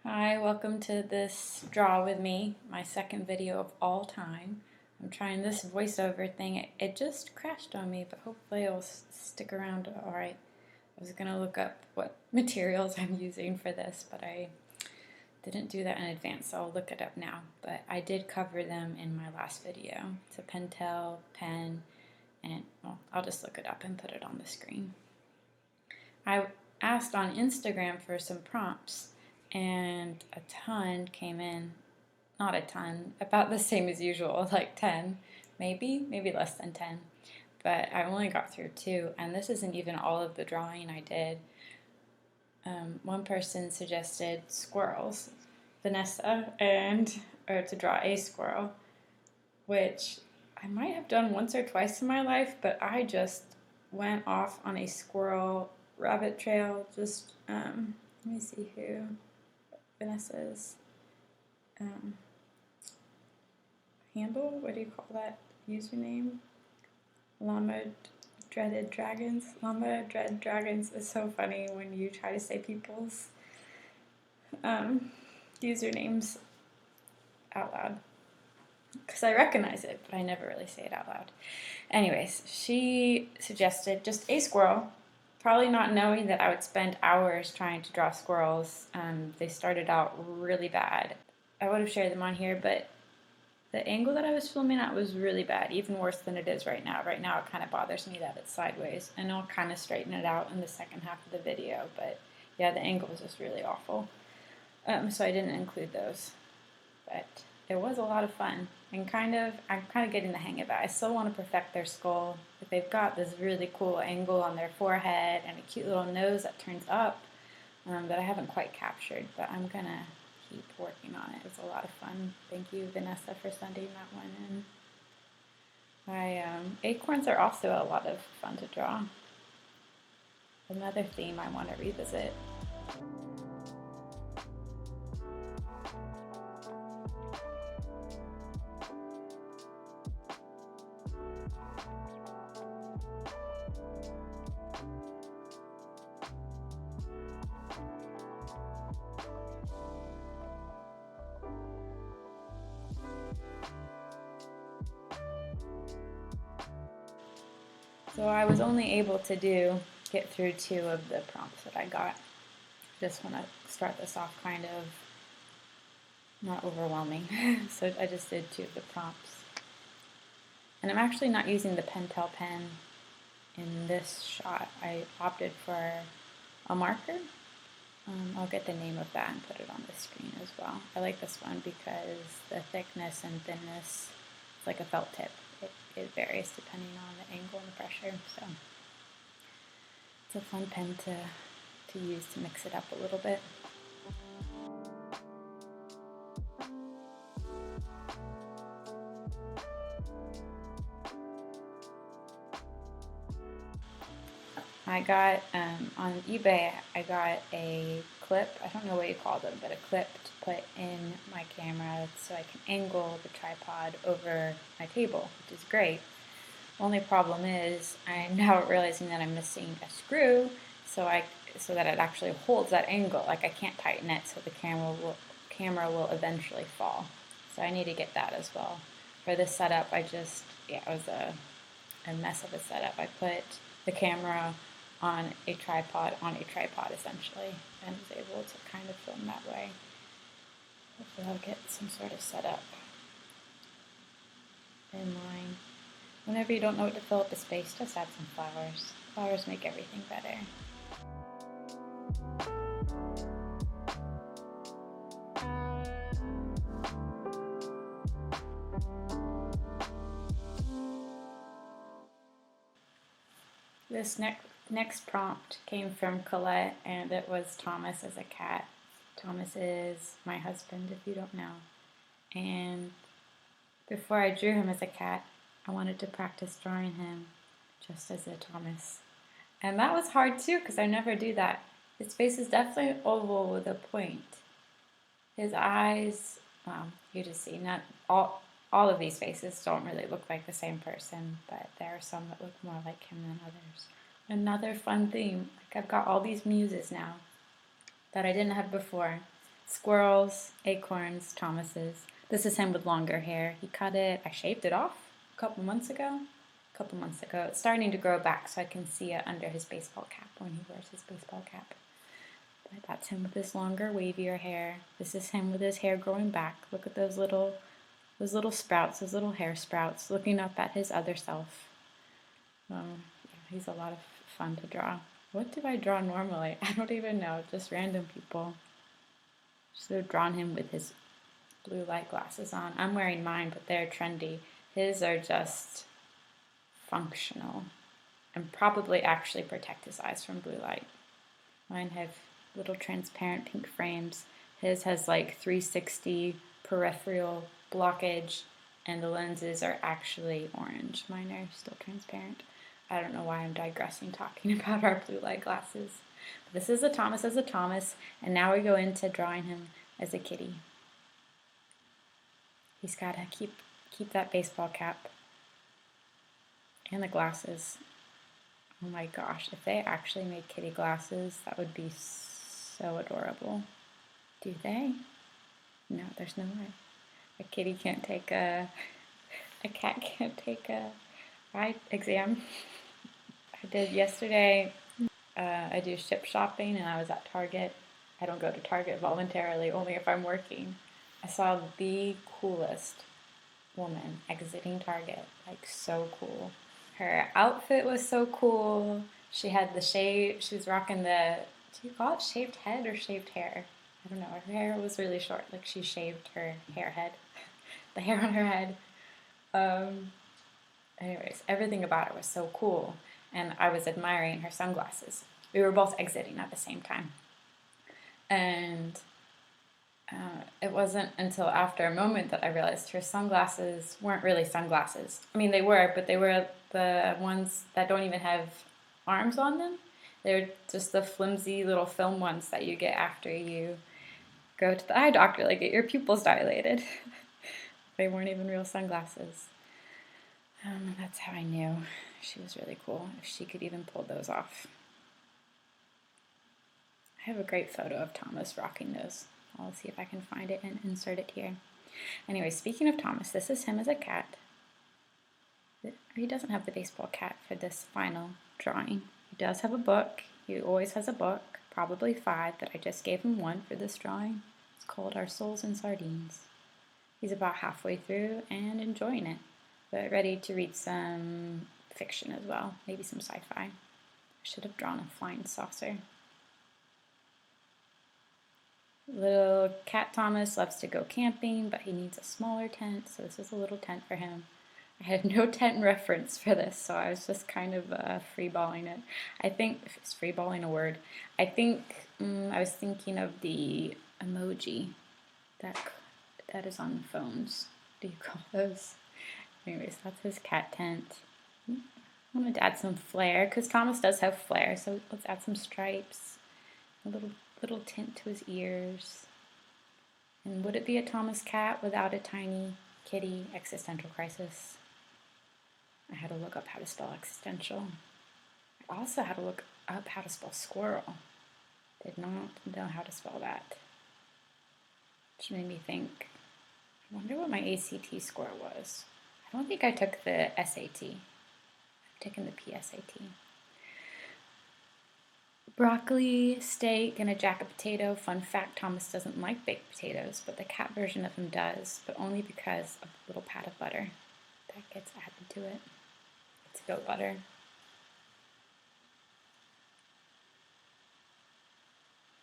Hi, welcome to this Draw With Me, my second video of all time. I'm trying this voiceover thing. It just crashed on me, but hopefully it'll stick around alright. I was going to look up what materials I'm using for this, but I didn't do that in advance, so I'll look it up now. But I did cover them in my last video. It's a Pentel pen, and well, I'll just look it up and put it on the screen. I asked on Instagram for some prompts, and a ton came in. Not a ton, about the same as usual, like 10, maybe less than 10. But I only got through 2, and this isn't even all of the drawing I did. One person suggested squirrels, Vanessa, or to draw a squirrel, which I might have done once or twice in my life, but I just went off on a squirrel rabbit trail. Just let me see who Vanessa's handle. What do you call that username? Llama Dreaded Dragons. Llama Dread Dragons is so funny when you try to say people's usernames out loud, because I recognize it, but I never really say it out loud. Anyways, she suggested just a squirrel, probably not knowing that I would spend hours trying to draw squirrels. They started out really bad. I would have shared them on here, but the angle that I was filming at was really bad, even worse than it is right now. Right now it kind of bothers me that it's sideways, and I'll kind of straighten it out in the second half of the video, but yeah, the angle was just really awful. So I didn't include those, but it was a lot of fun, and I'm kind of getting the hang of it. I still want to perfect their skull. But they've got this really cool angle on their forehead and a cute little nose that turns up that I haven't quite captured, but I'm gonna keep working on it. It's a lot of fun. Thank you, Vanessa, for sending that one in. Acorns are also a lot of fun to draw. Another theme I want to revisit. So I was only able to get through 2 of the prompts that I got. Just want to start this off kind of not overwhelming. So I just did 2 of the prompts. And I'm actually not using the Pentel pen in this shot. I opted for a marker. I'll get the name of that and put it on the screen as well. I like this one because the thickness and thinness, it's like a felt tip. It varies depending on the angle and the pressure. So it's a fun pen to use to mix it up a little bit. I got, on eBay, I got a clip, I don't know what you call them, but a clip to put in my camera so I can angle the tripod over my table, which is great. Only problem is I'm now realizing that I'm missing a screw so that it actually holds that angle. Like I can't tighten it so the camera will eventually fall. So I need to get that as well. For this setup, it was a mess of a setup. I put the camera on a tripod essentially, and was able to kind of film that way. Hopefully I'll get some sort of setup in line. Whenever you don't know what to fill up the space, just add some flowers. Flowers make everything better. This next prompt came from Colette, and it was Thomas as a cat. Thomas is my husband, if you don't know. And before I drew him as a cat, I wanted to practice drawing him just as a Thomas. And that was hard too, because I never do that. His face is definitely oval with a point. His eyes, well, you just see, not all of these faces don't really look like the same person, but there are some that look more like him than others. Another fun theme, like I've got all these muses now that I didn't have before. Squirrels, acorns, Thomas's. This is him with longer hair. He cut it, I shaved it off a couple months ago. It's starting to grow back so I can see it under his baseball cap when he wears his baseball cap. But that's him with his longer, wavier hair. This is him with his hair growing back. Look at those little sprouts, those little hair sprouts, looking up at his other self. Yeah, he's a lot of fun to draw. What do I draw normally? I don't even know, just random people. Should have drawn him with his blue light glasses on. I'm wearing mine, but they're trendy. His are just functional and probably actually protect his eyes from blue light. Mine have little transparent pink frames. His has like 360 peripheral blockage, and the lenses are actually orange. Mine are still transparent. I don't know why I'm digressing talking about our blue light glasses. But this is a Thomas, and now we go into drawing him as a kitty. He's got to keep that baseball cap and the glasses. Oh my gosh, if they actually made kitty glasses, that would be so adorable. Do they? No, there's no way. A cat can't take a eye exam. I did yesterday. I do ship shopping and I was at Target. I don't go to Target voluntarily, only if I'm working. I saw the coolest woman exiting Target, like so cool. Her outfit was so cool. She had she was rocking do you call it shaved head or shaved hair? I don't know, her hair was really short, like she shaved her head, the hair on her head. Anyways, everything about it was so cool, and I was admiring her sunglasses. We were both exiting at the same time. And it wasn't until after a moment that I realized her sunglasses weren't really sunglasses. I mean, they were, but they were the ones that don't even have arms on them. They're just the flimsy little film ones that you get after you go to the eye doctor, like get your pupils dilated. They weren't even real sunglasses. That's how I knew she was really cool, if she could even pull those off. I have a great photo of Thomas rocking those. I'll see if I can find it and insert it here. Anyway, speaking of Thomas, this is him as a cat. He doesn't have the baseball cat for this final drawing. He does have a book. He always has a book, probably 5, but I just gave him 1 for this drawing. It's called Our Souls in Sardines. He's about halfway through and enjoying it, but ready to read some fiction as well, maybe some sci-fi. I should have drawn a flying saucer. Little cat Thomas loves to go camping, but he needs a smaller tent, so this is a little tent for him. I had no tent reference for this, so I was just kind of freeballing it. I think, if it's freeballing a word, I think I was thinking of the emoji that is on phones. What do you call those? Anyways, that's his cat tent. I wanted to add some flair, because Thomas does have flair, so let's add some stripes, a little tint to his ears. And would it be a Thomas cat without a tiny kitty existential crisis? I had to look up how to spell existential. I also had to look up how to spell squirrel. Did not know how to spell that. Which made me think, I wonder what my ACT score was. I don't think I took the SAT. I've taken the PSAT. Broccoli, steak, and a jacket potato. Fun fact, Thomas doesn't like baked potatoes, but the cat version of him does, but only because of the little pat of butter that gets added to it. It's goat butter.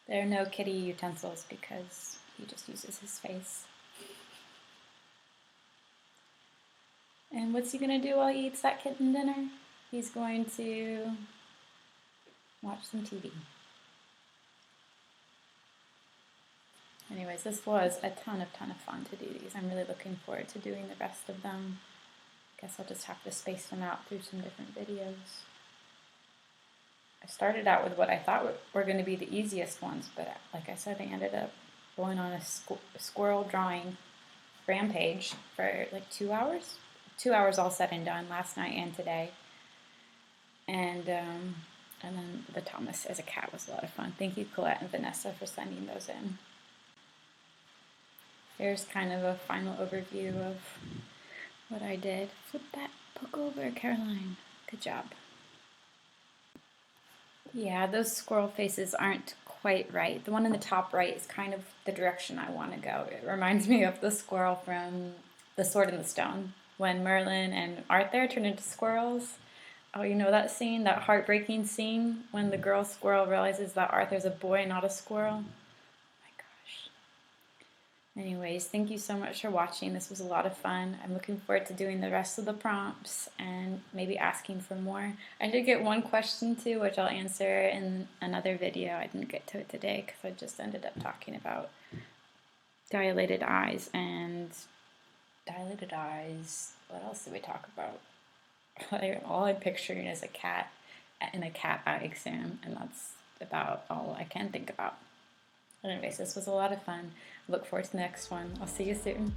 There are no kitty utensils because he just uses his face. And what's he going to do while he eats that kitten dinner? He's going to watch some TV. Anyways, this was a ton of fun to do these. I'm really looking forward to doing the rest of them. Guess I'll just have to space them out through some different videos. I started out with what I thought were going to be the easiest ones, but like I said, I ended up going on a squirrel drawing rampage for like 2 hours. 2 hours all said and done, last night and today. And then the Thomas as a cat was a lot of fun. Thank you, Colette and Vanessa, for sending those in. There's kind of a final overview of what I did. Flip that book over, Caroline. Good job. Yeah, those squirrel faces aren't quite right. The one in the top right is kind of the direction I want to go. It reminds me of the squirrel from The Sword in the Stone, when Merlin and Arthur turn into squirrels. Oh, you know that scene, that heartbreaking scene when the girl squirrel realizes that Arthur's a boy, not a squirrel? Oh my gosh. Anyways, thank you so much for watching. This was a lot of fun. I'm looking forward to doing the rest of the prompts and maybe asking for more. I did get one question too, which I'll answer in another video. I didn't get to it today because I just ended up talking about dilated eyes and dilated eyes. What else did we talk about? All I'm picturing is a cat in a cat eye exam, and that's about all I can think about. Anyways, this was a lot of fun. Look forward to the next one. I'll see you soon.